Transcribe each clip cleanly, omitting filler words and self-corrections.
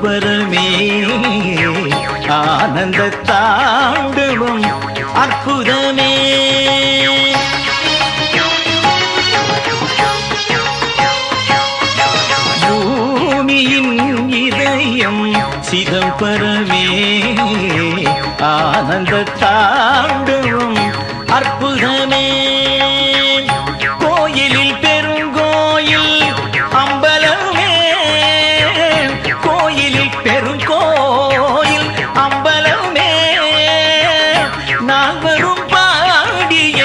சிதம்பரமே ஆனந்த தாண்டவம் அற்புதமே. பூமியின் இதயம் சிதம்பரமே ஆனந்த தாண்டவம் அற்புதமே. கோயிலில் பெருங்கோயில் அம்பலமே, கோயிலில் பெருங்கோயில் அம்பலமே, நால்வரும் பாடிய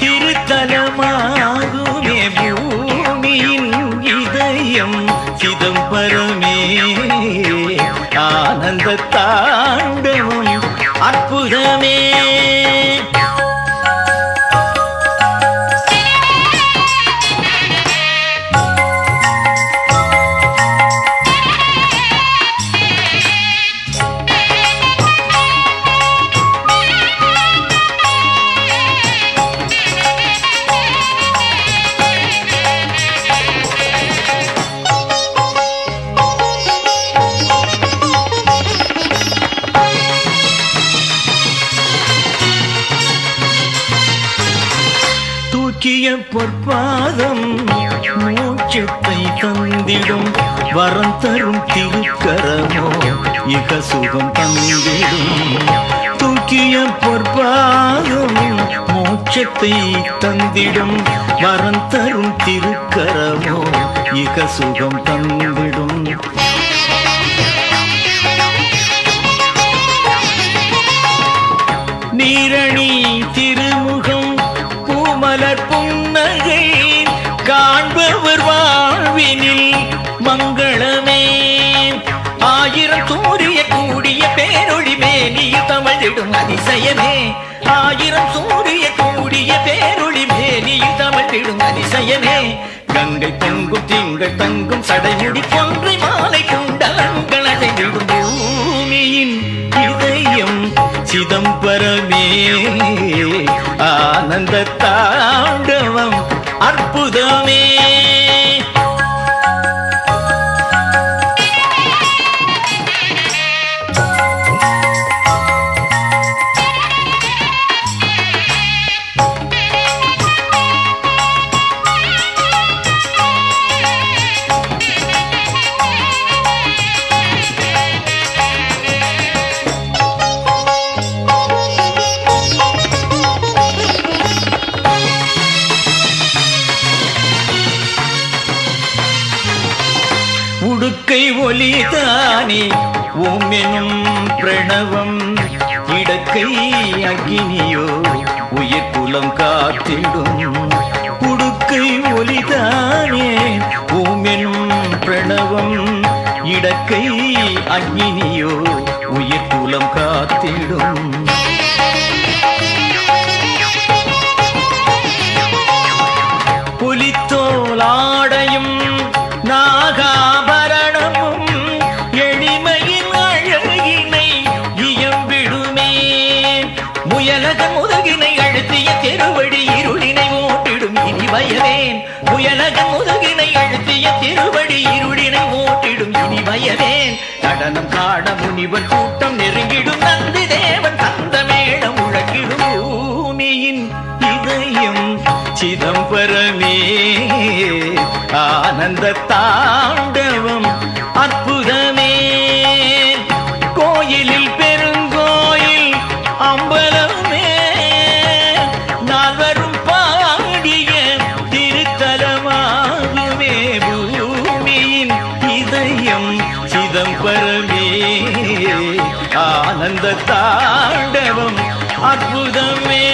திருத்தலமாகுமே. பூமியின் இதயம் சிதம்பரமே ஆனந்த தாண்டவம் அற்புதமே. தூக்கிய பொற்பாதம் மோட்சத்தை தந்திடும், வரம் தரும் திருக்கரமோ இக சுகம் தந்திடும். தூக்கிய பொற்பாதம் மோட்சத்தை தந்திடும், வரம் தரும் திருக்கரமோ இக சுகம் தந்திடும். நீரணி திருமுகம் மலர் புன்னகை காண்பவர் வாழ்வினில் மங்களமே. ஆயிரம் சூரிய கூடிய பேரொளி மேனியில் தமிழிடும் அதிசயமே. ஆயிரம் சூரிய கூடிய பேரொளி மேனியில் தமிழிடும் அதிசயமே. கங்கை பொங்கும் திங்கள் தங்கும் சடைமுடி கொன்றை மாலை குண்டலங்கள் அடைந்திடும். பூமியின் இதயம் சிதம்பரமே ஆனந்த தாண்டவம் அற்புதமே. உடுக்கை ஒலிதானே ஓம் எனும் பிரணவம், இடக்கை அக்கினியோ உயிர் குலம் காத்திடும். உடுக்கை ஒலிதானே ஓம் எனும் பிரணவம், இடக்கை அக்கினியோ உயிர் குலம் காத்திடும். புலித்தோலாடையும் நாகாபரணமும் எளிமையின் அழகினை இயம்பிடுமே. முயலகன் முதுகினை அழுத்திய திருவடி இருளினை ஓட்டிடும் இனி பயவேன். முயலகன் முதுகினை அழுத்திய திருவடி இருளினை ஓட்டிடும் இனி பயவேன். நடனம் காண முனிவர் கூட்டம் நெருங்கிடும், நந்தி தேவன் தந்த மேளம் முழங்கிடும். பூமியின் இதயம் சிதம்பரமே ஆனந்த தாண்டவம் அற்புதமே. கோயிலில் பெருங்கோயில் அம்பலமே, நால்வரும் பாடிய திருத்தலமாகுமே. பூமியின் இதயம் சிதம்பரமே ஆனந்த தாண்டவம் அற்புதமே.